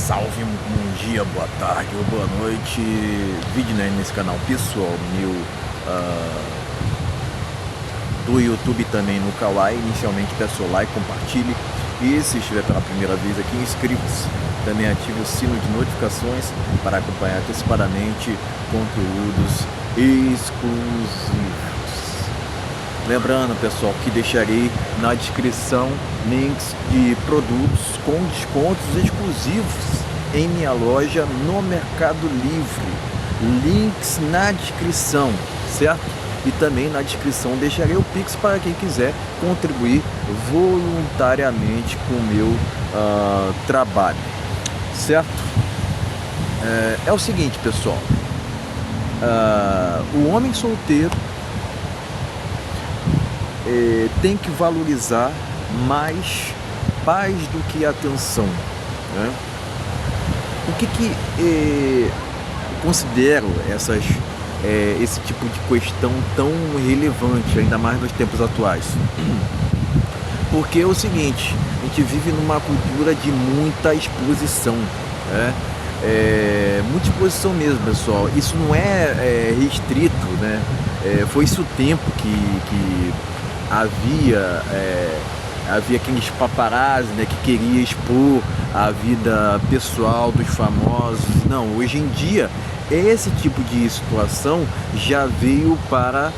Salve, bom dia, boa tarde ou boa noite. Vídeo, né, nesse canal pessoal meu, do YouTube também no Kawaii. Inicialmente peço o like, compartilhe. E se estiver pela primeira vez aqui, inscreva-se. Também ative o sino de notificações para acompanhar antecipadamente conteúdos exclusivos. Lembrando, pessoal, que deixarei na descrição links de produtos com descontos exclusivos em minha loja no Mercado Livre. Links na descrição, certo? E também na descrição deixarei o Pix para quem quiser contribuir voluntariamente com o meu trabalho, certo? É o seguinte, pessoal. O homem solteiro tem que valorizar mais paz do que atenção, né? O que considero esse tipo de questão tão relevante, ainda mais nos tempos atuais? Porque é o seguinte, a gente vive numa cultura de muita exposição, né? Muita exposição mesmo, pessoal. Isso não é restrito, né? Foi-se o tempo que havia aqueles paparazzi, né, que queria expor a vida pessoal dos famosos. Não, hoje em dia esse tipo de situação já veio para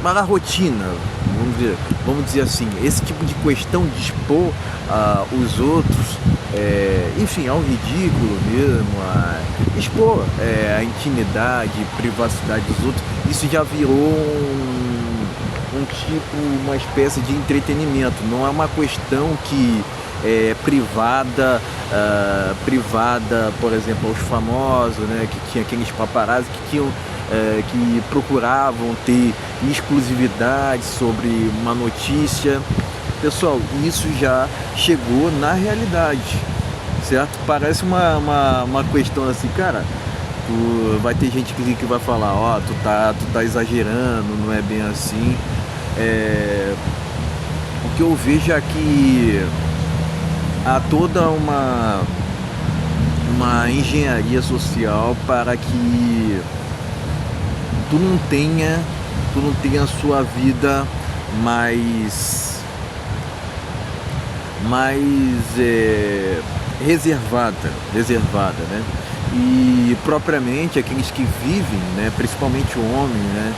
a rotina, vamos dizer assim. Esse tipo de questão de expor os outros, enfim, ao ridículo mesmo, expor a intimidade, privacidade dos outros, isso já virou uma espécie de entretenimento. Não é uma questão que privada, por exemplo, aos famosos, né, que tinha aqueles paparazzi que procuravam ter exclusividade sobre uma notícia. Pessoal, isso já chegou na realidade, certo? Parece uma questão assim, cara. Vai ter gente que vai falar, tu tá exagerando, não é bem assim. O que eu vejo é que há toda uma engenharia social para que tu não tenha a sua vida mais reservada, né? E propriamente aqueles que vivem, né, principalmente o homem, né,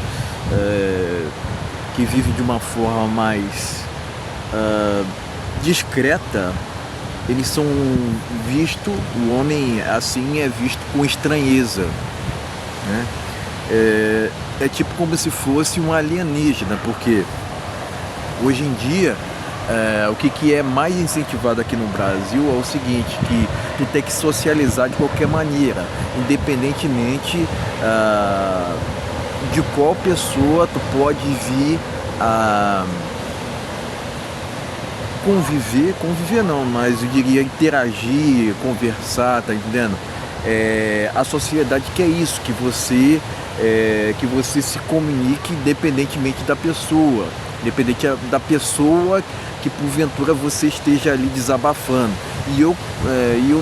que vive de uma forma mais discreta, eles são vistos, o homem assim é visto com estranheza, né? É tipo como se fosse um alienígena, porque hoje em dia o que é mais incentivado aqui no Brasil é o seguinte, que tu tem que socializar de qualquer maneira, independentemente de qual pessoa tu pode vir a conviver não, mas eu diria interagir, conversar, tá entendendo? A sociedade quer isso, que você se comunique independentemente da pessoa, que porventura você esteja ali desabafando. E eu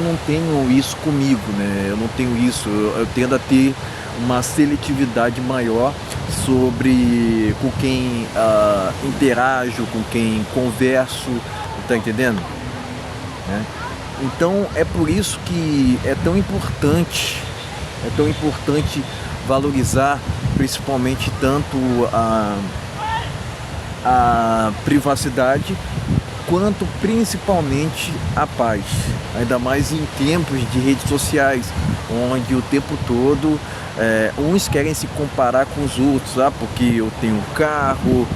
não tenho isso comigo, né? Eu não tenho isso, eu tendo a ter uma seletividade maior sobre com quem interajo, com quem converso, tá entendendo? Então é por isso que é tão importante valorizar principalmente tanto a privacidade quanto principalmente a paz, ainda mais em tempos de redes sociais, onde o tempo todo uns querem se comparar com os outros, porque eu tenho carro,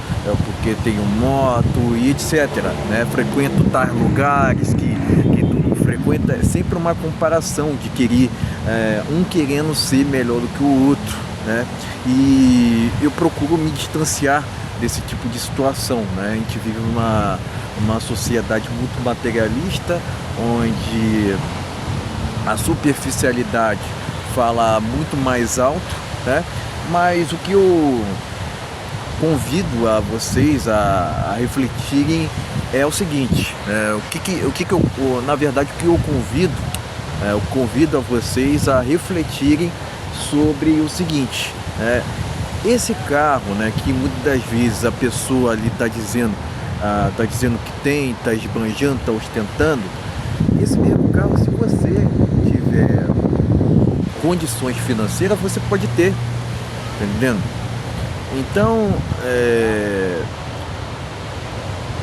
porque tenho moto e etc, né? Frequento tais lugares que tu não frequenta. É sempre uma comparação de querer um querendo ser melhor do que o outro, né? E eu procuro me distanciar desse tipo de situação, né? A gente vive uma sociedade muito materialista, onde a superficialidade fala muito mais alto, né? Mas o que convido a vocês a refletirem é o seguinte, na verdade, o que eu convido, eu convido a vocês a refletirem sobre o seguinte, esse carro, né, que muitas das vezes a pessoa ali está dizendo que tem, está esbanjando, está ostentando, esse mesmo carro, se você tiver condições financeiras, você pode ter, tá entendendo? Então, é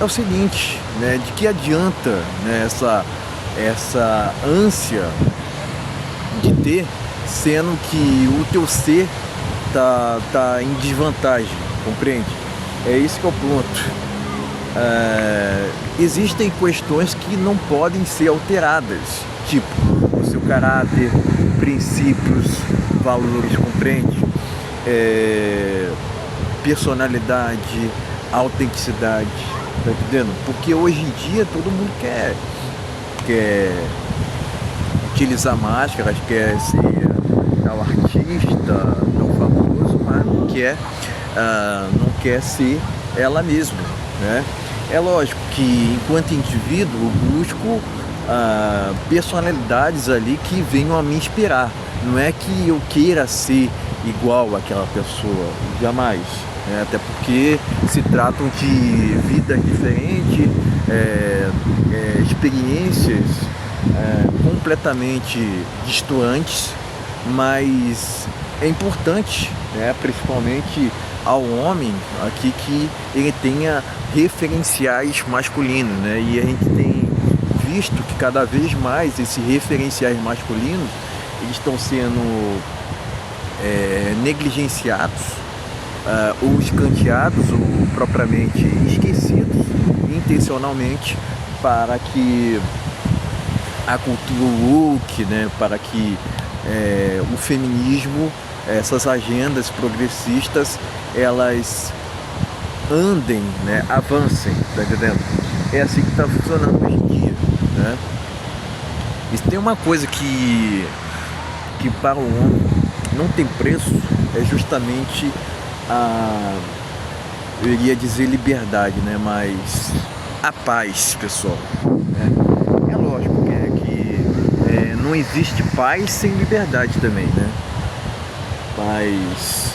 o seguinte, né, de que adianta, né, essa ânsia de ter, sendo que o teu ser tá em desvantagem, compreende? É isso que é o ponto. Existem questões que não podem ser alteradas, tipo o seu caráter, princípios, valores, compreende? Personalidade, autenticidade, tá entendendo? Porque hoje em dia todo mundo quer utilizar máscaras, quer ser tal artista, tão famoso, mas não quer ser ela mesma, né? É lógico que enquanto indivíduo eu busco personalidades ali que venham a me inspirar. Não é que eu queira ser igual àquela pessoa, jamais. Até porque se tratam de vidas diferentes, experiências completamente distantes, mas é importante, né, principalmente ao homem aqui, que ele tenha referenciais masculinos, né? E a gente tem visto que cada vez mais esses referenciais masculinos eles estão sendo negligenciados, ou escanteados, ou propriamente esquecidos intencionalmente, para que a cultura woke, né, para que o feminismo, essas agendas progressistas, elas andem, né, avancem, tá entendendo? É assim que está funcionando hoje em dia, né? E tem uma coisa que para o homem não tem preço, é justamente eu iria dizer liberdade, né? Mas a paz, pessoal, né? É lógico que não existe paz sem liberdade também, né? Mas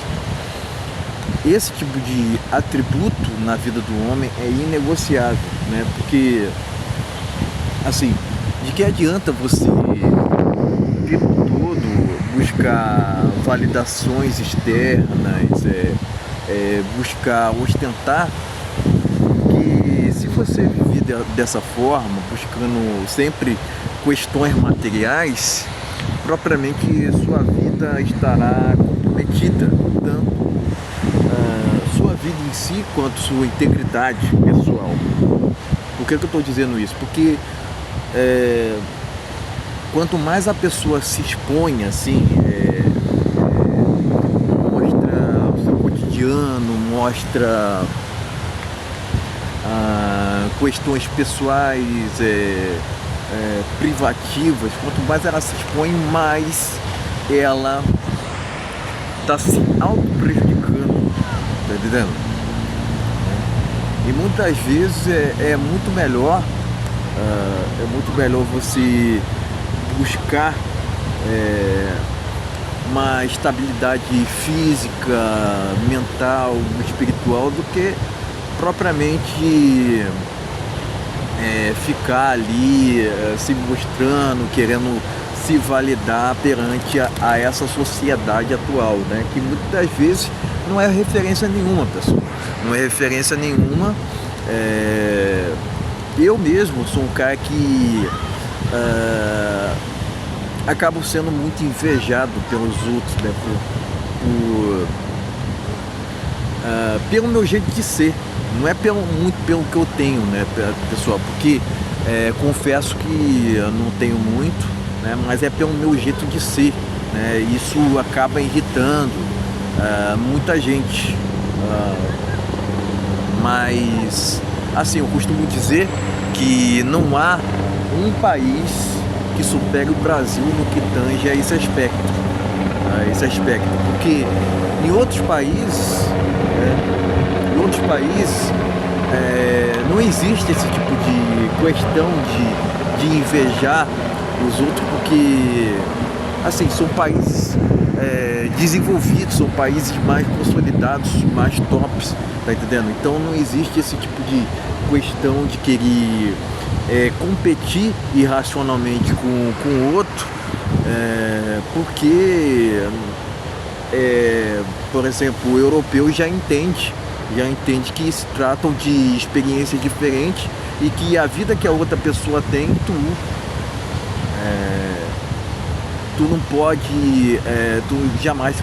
esse tipo de atributo na vida do homem é inegociável, né? Porque, assim, de que adianta você o tempo todo buscar validações externas, buscar ostentar, que se você viver dessa forma, buscando sempre questões materiais, propriamente sua vida estará comprometida, tanto sua vida em si quanto sua integridade pessoal. Por que eu estou dizendo isso? Porque quanto mais a pessoa se expõe, assim, mostra o seu cotidiano, mostra questões pessoais, privativas, quanto mais ela se expõe, mais ela está se auto-prejudicando, tá entendendo? E muitas vezes é muito melhor você buscar uma estabilidade física, mental, espiritual, do que propriamente ficar ali se mostrando, querendo se validar perante a essa sociedade atual, né? Que muitas das vezes não é referência nenhuma, pessoal. Não é referência nenhuma. Eu mesmo sou um cara que acabo sendo muito invejado pelos outros, né? Pelo meu jeito de ser. Não é muito pelo que eu tenho, né, pessoal? Porque confesso que eu não tenho muito, né? Mas é pelo meu jeito de ser, né? Isso acaba irritando muita gente. Mas, assim, eu costumo dizer que não há um país que supere o Brasil no que tange a esse aspecto. Porque em outros países, outros países não existe esse tipo de questão de invejar os outros, porque assim, são países desenvolvidos, são países mais consolidados, mais tops, tá entendendo? Então não existe esse tipo de questão de querer competir irracionalmente com o outro, porque por exemplo, o europeu já entende que se tratam de experiências diferentes e que a vida que a outra pessoa tem, tu não pode, tu jamais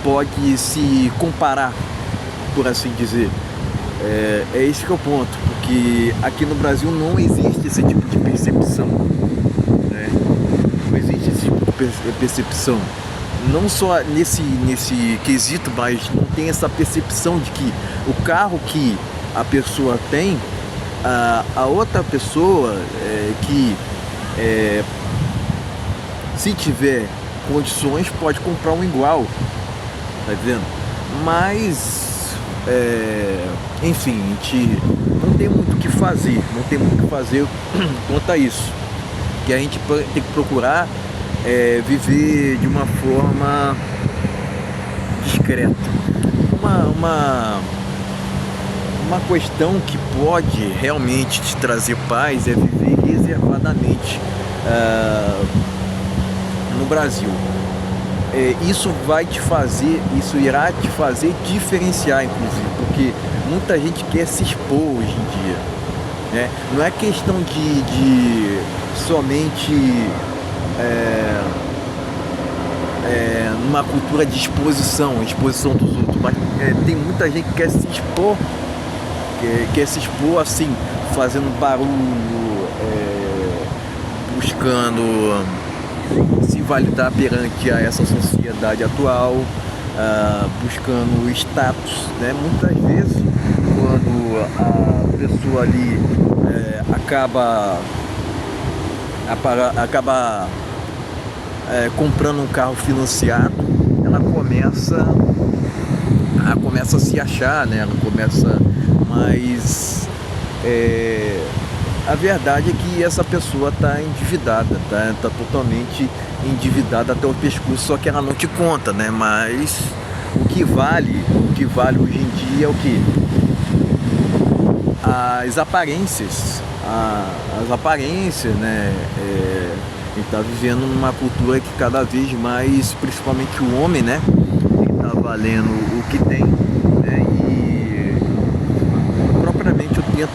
pode se comparar, por assim dizer. É esse que é o ponto, porque aqui no Brasil não existe esse tipo de percepção, né? Não existe esse tipo de percepção, não só nesse quesito, mas não tem essa percepção de que o carro que a pessoa tem, a outra pessoa que se tiver condições pode comprar um igual, tá vendo? Mas enfim, a gente não tem muito o que fazer, quanto a isso, que a gente tem que procurar viver de uma forma discreta. Uma questão que pode realmente te trazer paz é viver reservadamente no Brasil. Isso irá te fazer diferenciar, inclusive, porque muita gente quer se expor hoje em dia, né? Não é questão de somente numa cultura de exposição dos outros, mas tem muita gente que quer se expor assim, fazendo barulho, buscando se validar perante a essa sociedade atual, buscando status, né? Muitas vezes, quando a pessoa ali acaba comprando um carro financiado, ela começa a se achar, né? Mas a verdade é que essa pessoa está endividada, tá totalmente endividada até o pescoço, só que ela não te conta, né? Mas o que vale hoje em dia é o que? As aparências, né? A gente está vivendo numa cultura que cada vez mais, principalmente o homem, né? Ele está valendo o que tem, né? E propriamente eu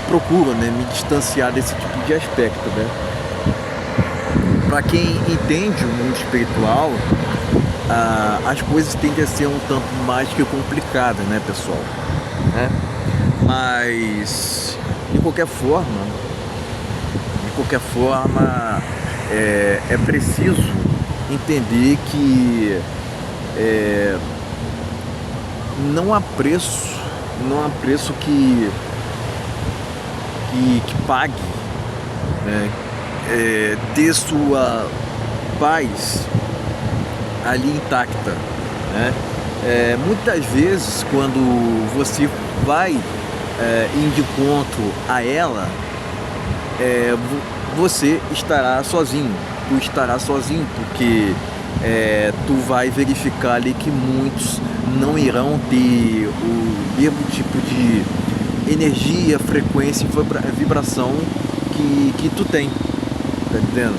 procuro, né, me distanciar desse tipo de aspecto, né? Para quem entende o mundo espiritual, as coisas tendem a ser um tanto mais que complicadas, né, pessoal? Mas de qualquer forma, é preciso entender que não há preço que pague, né, ter sua paz ali intacta, né? Muitas vezes, quando você vai de encontro a ela, você estará sozinho. Tu estarás sozinho, porque tu vai verificar ali que muitos não irão ter o mesmo tipo de energia, frequência e vibração que tu tem, tá entendendo?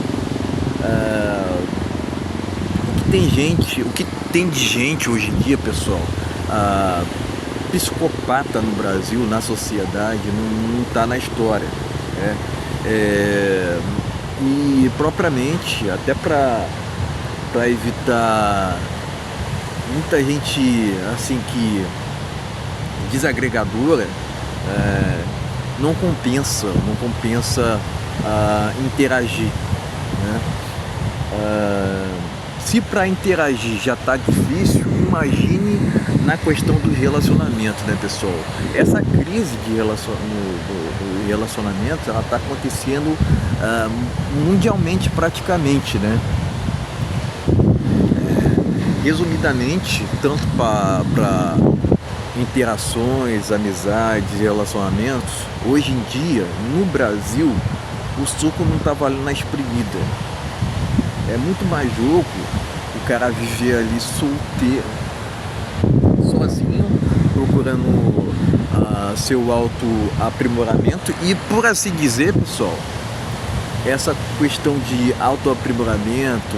O que tem de gente hoje em dia, pessoal, psicopata no Brasil, na sociedade, não tá na história, né? E propriamente, até para evitar muita gente assim que desagregadora, não compensa interagir, né? Se para interagir já tá difícil, imagine na questão do relacionamento, né, pessoal? Essa crise de relacionamento, ela tá acontecendo mundialmente praticamente, né? Resumidamente, tanto para interações, amizades, relacionamentos, hoje em dia, no Brasil, o suco não tá valendo a espremida. É muito mais jogo o cara viver ali solteiro, sozinho, procurando seu autoaprimoramento e, por assim dizer, pessoal, essa questão de autoaprimoramento,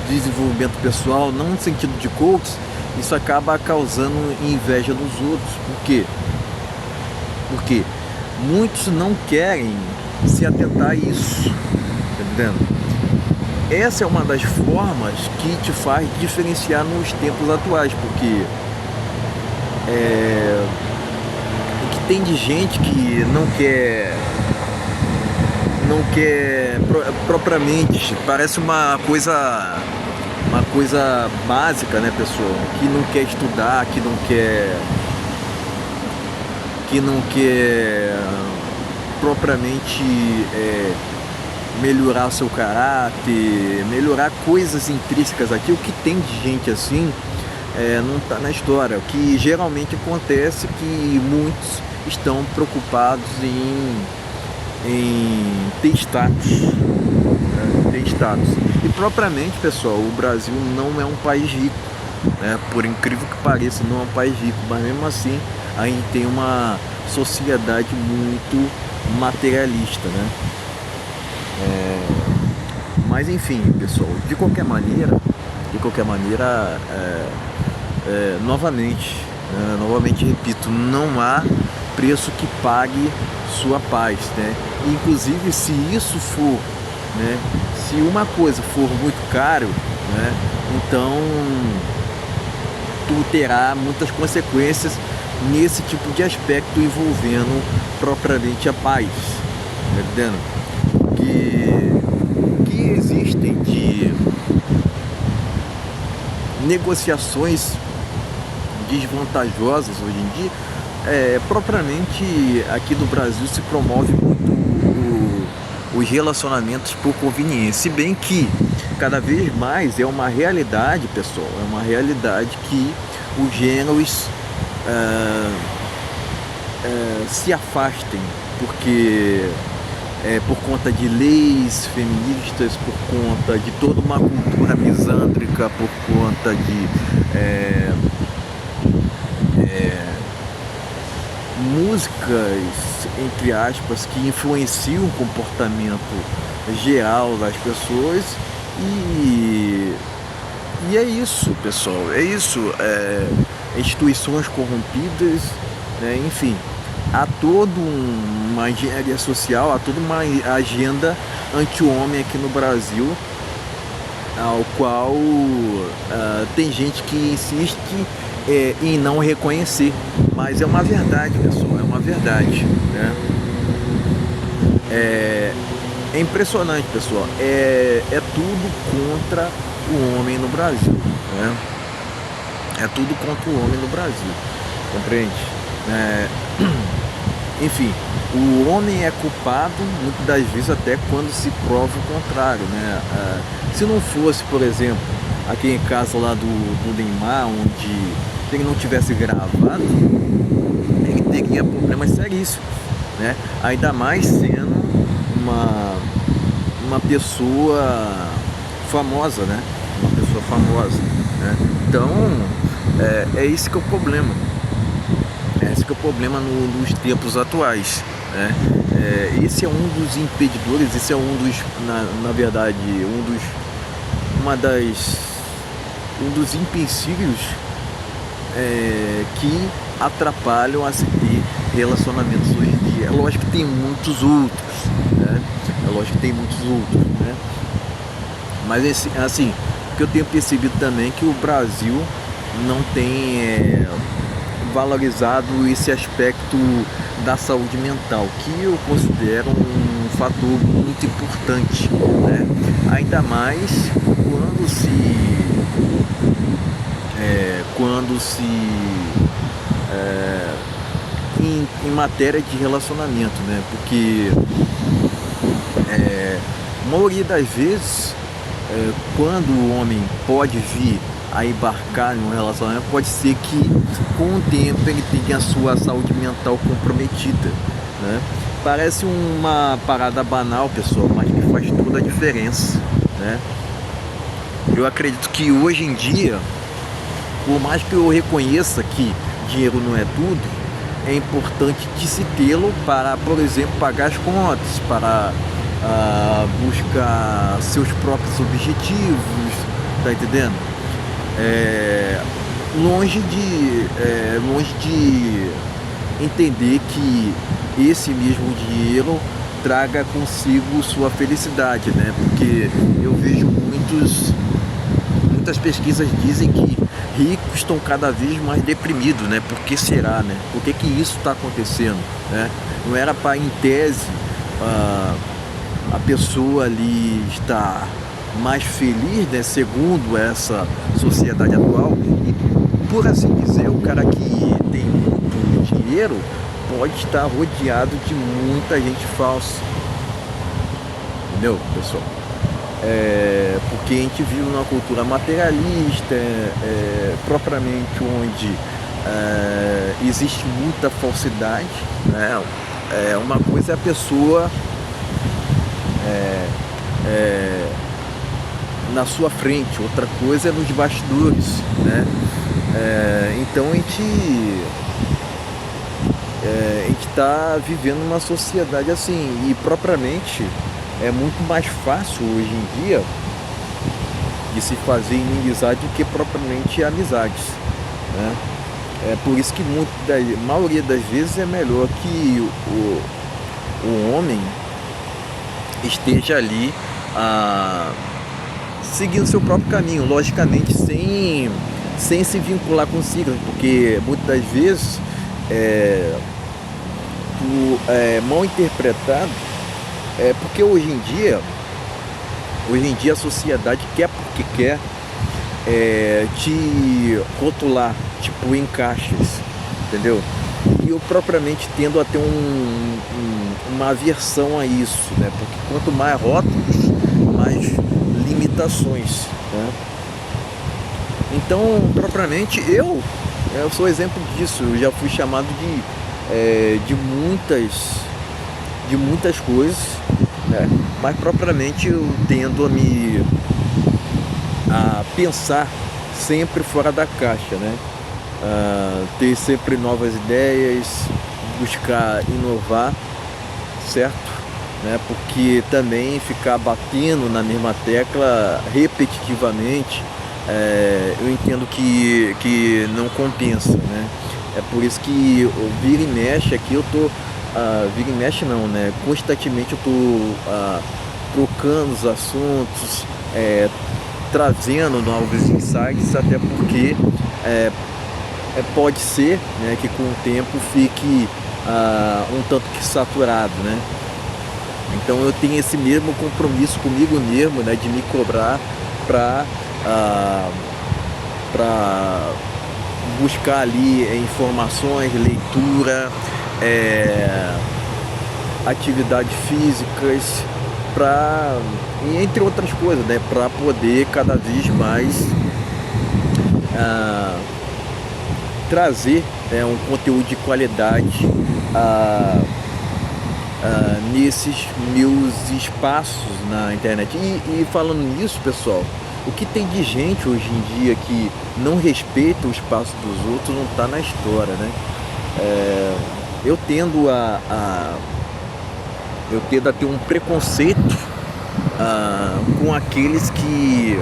desenvolvimento pessoal, não no sentido de coach, isso acaba causando inveja nos outros. Por quê? Porque muitos não querem se atentar a isso, tá entendendo? Essa é uma das formas que te faz diferenciar nos tempos atuais, porque o que tem de gente que não quer propriamente, parece uma coisa básica, né, pessoal, que não quer estudar, que não quer propriamente melhorar seu caráter, melhorar coisas intrínsecas aqui. O que tem de gente assim não está na história. O que geralmente acontece é que muitos estão preocupados em ter status, né? Ter status. E propriamente, pessoal, o Brasil não é um país rico, né? Por incrível que pareça, não é um país rico, mas mesmo assim a gente tem uma sociedade muito materialista, né? Mas enfim, pessoal, de qualquer maneira, novamente repito, não há preço que pague sua paz, né? Inclusive, se isso for, né, se uma coisa for muito caro, né, então tu terá muitas consequências nesse tipo de aspecto envolvendo propriamente a paz, tá entendendo? Que existem de negociações desvantajosas hoje em dia, propriamente aqui no Brasil se promove muito os relacionamentos por conveniência, se bem que cada vez mais é uma realidade, pessoal, é uma realidade que os gêneros se afastem, porque por conta de leis feministas, por conta de toda uma cultura misândrica, por conta de músicas, entre aspas, que influenciam o comportamento geral das pessoas. E é isso, pessoal, é isso, instituições corrompidas, né? Enfim, há toda uma engenharia social, há toda uma agenda anti-homem aqui no Brasil, ao qual tem gente que insiste em não reconhecer, mas é uma verdade, pessoal, é uma verdade, né? É impressionante, pessoal, é tudo contra o homem no Brasil, né? É tudo contra o homem no Brasil, compreende? Enfim, o homem é culpado muitas das vezes até quando se prova o contrário, né? Se não fosse, por exemplo, aquele caso lá do Neymar, onde ele não tivesse gravado, ele teria problemas seríssimos, né? Ainda mais sendo uma pessoa famosa, né? Uma pessoa famosa, né? Então, esse que é o problema. Esse que é o problema nos tempos atuais, né? Esse é um dos impedidores, esse é um dos, na verdade, um dos empecilhos que atrapalham a se ter relacionamentos hoje em dia. É lógico que tem muitos outros, né? Né? Mas assim, o que eu tenho percebido também é que o Brasil não tem valorizado esse aspecto da saúde mental, que eu considero um fator muito importante, né? Ainda mais em matéria de relacionamento, né? Porque a maioria das vezes, quando o homem pode vir a embarcar em um relacionamento, pode ser que com o tempo ele tenha a sua saúde mental comprometida, né? Parece uma parada banal, pessoal, mas que faz toda a diferença, né? Eu acredito que hoje em dia, por mais que eu reconheça que dinheiro não é tudo, é importante de se tê-lo para, por exemplo, pagar as contas, para buscar seus próprios objetivos, tá entendendo? Longe de entender que esse mesmo dinheiro traga consigo sua felicidade, né? Porque eu vejo muitas pesquisas dizem que ricos estão cada vez mais deprimidos, né? Por que será, né? Por que isso está acontecendo, né? Não era para, em tese, a pessoa ali estar mais feliz, né? Segundo essa sociedade atual, e por assim dizer, o cara que tem muito dinheiro pode estar rodeado de muita gente falsa, entendeu, pessoal? Porque a gente vive numa cultura materialista, propriamente onde existe muita falsidade, né? Uma coisa é a pessoa na sua frente, outra coisa é nos bastidores, né? Então a gente está vivendo uma sociedade assim, e propriamente é muito mais fácil hoje em dia de se fazer inimizade do que propriamente amizades, né? É por isso que a maioria das vezes é melhor que o homem esteja ali seguindo seu próprio caminho, logicamente sem se vincular com siglas, porque muitas das vezes mal interpretado, porque hoje em dia a sociedade quer porque quer te rotular, tipo em caixas, entendeu? E eu propriamente tendo a ter uma aversão a isso, né? Porque quanto mais rótulos, mais limitações, né? Então, propriamente, eu sou exemplo disso. Eu já fui chamado de muitas coisas, né? Mas propriamente eu tendo a pensar sempre fora da caixa, né? Ter sempre novas ideias, buscar inovar, certo? Né? Porque também ficar batendo na mesma tecla repetitivamente, eu entendo que não compensa, né? É por isso que eu vira e mexe aqui, eu tô vira e mexe não, né? Constantemente eu tô trocando os assuntos, trazendo novos insights, até porque pode ser, né, que com o tempo fique um tanto que saturado, né? Então eu tenho esse mesmo compromisso comigo mesmo, né, de me cobrar para buscar ali informações, leitura, atividades físicas, e entre outras coisas, né, para poder cada vez mais trazer um conteúdo de qualidade nesses meus espaços na internet. E falando nisso, pessoal, o que tem de gente hoje em dia que não respeita o espaço dos outros não está na história, né? Eu tendo a ter um preconceito com aqueles que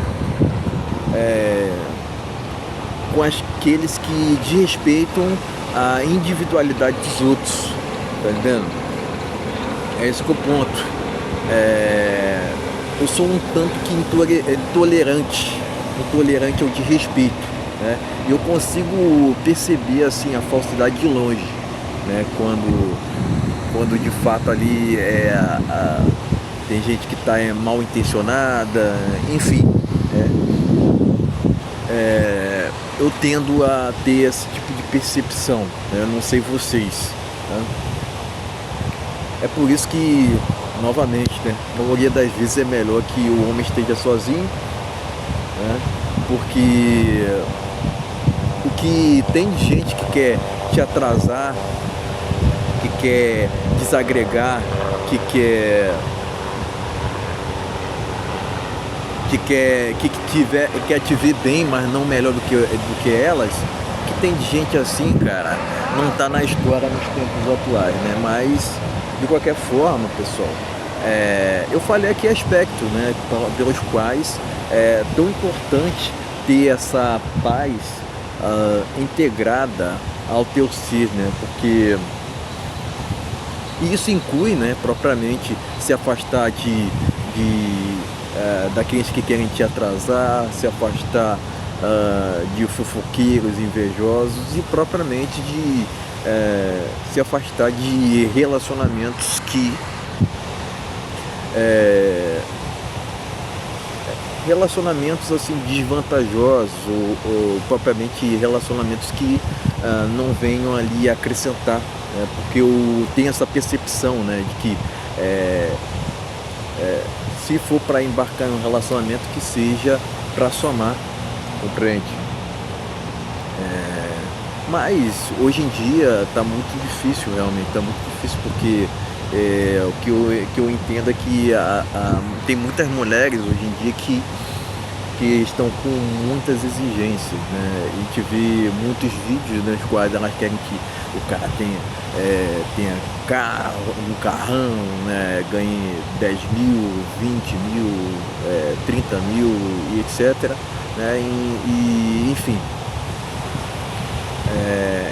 desrespeitam a individualidade dos outros, tá entendendo? É esse que é o ponto. Eu sou um tanto que intolerante ao desrespeito, né? E eu consigo perceber assim a falsidade de longe, né? Quando de fato ali tem gente que está mal intencionada, enfim. Eu tendo a ter esse tipo de percepção, né? Eu não sei vocês, né? É por isso que, novamente, né, a maioria das vezes é melhor que o homem esteja sozinho, né, porque o que tem de gente que quer te atrasar, que quer desagregar, que quer te ver bem, mas não melhor do que elas, que tem de gente assim, cara, não tá na história nos tempos atuais, né? Mas, de qualquer forma, pessoal, eu falei aqui aspectos, né, pelos quais é tão importante ter essa paz integrada ao teu ser, né? Porque isso inclui, né, propriamente se afastar daqueles que querem te atrasar, se afastar de fofoqueiros invejosos e propriamente se afastar de relacionamentos relacionamentos assim desvantajosos ou propriamente relacionamentos que não venham ali acrescentar, né? Porque eu tenho essa percepção, né, de que se for para embarcar em um relacionamento, que seja para somar, compreende? Mas hoje em dia está muito difícil, realmente está muito difícil, porque o que eu entendo é que tem muitas mulheres hoje em dia que estão com muitas exigências, né? E te vê muitos vídeos nos quais elas querem que o cara tenha carro, um carrão, né? Ganhe 10 mil, 20 mil, 30 mil e etc, né? Enfim,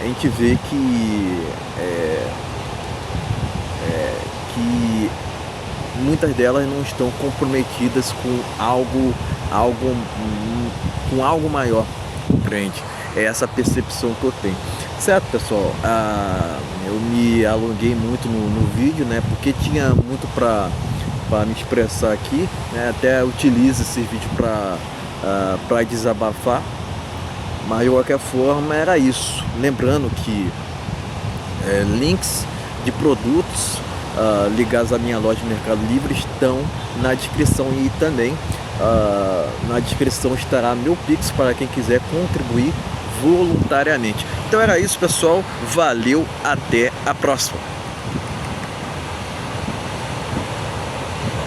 a gente vê que muitas delas não estão comprometidas com algo maior, compreende? É essa percepção que eu tenho, certo, pessoal? Eu me alonguei muito no vídeo, né? Porque tinha muito para me expressar aqui, né? Até utilizo esse vídeo para desabafar, mas de qualquer forma era isso. Lembrando que links de produtos ligados à minha loja de Mercado Livre estão na descrição, e também na descrição estará meu Pix para quem quiser contribuir voluntariamente. Então era isso, pessoal, valeu, até a próxima.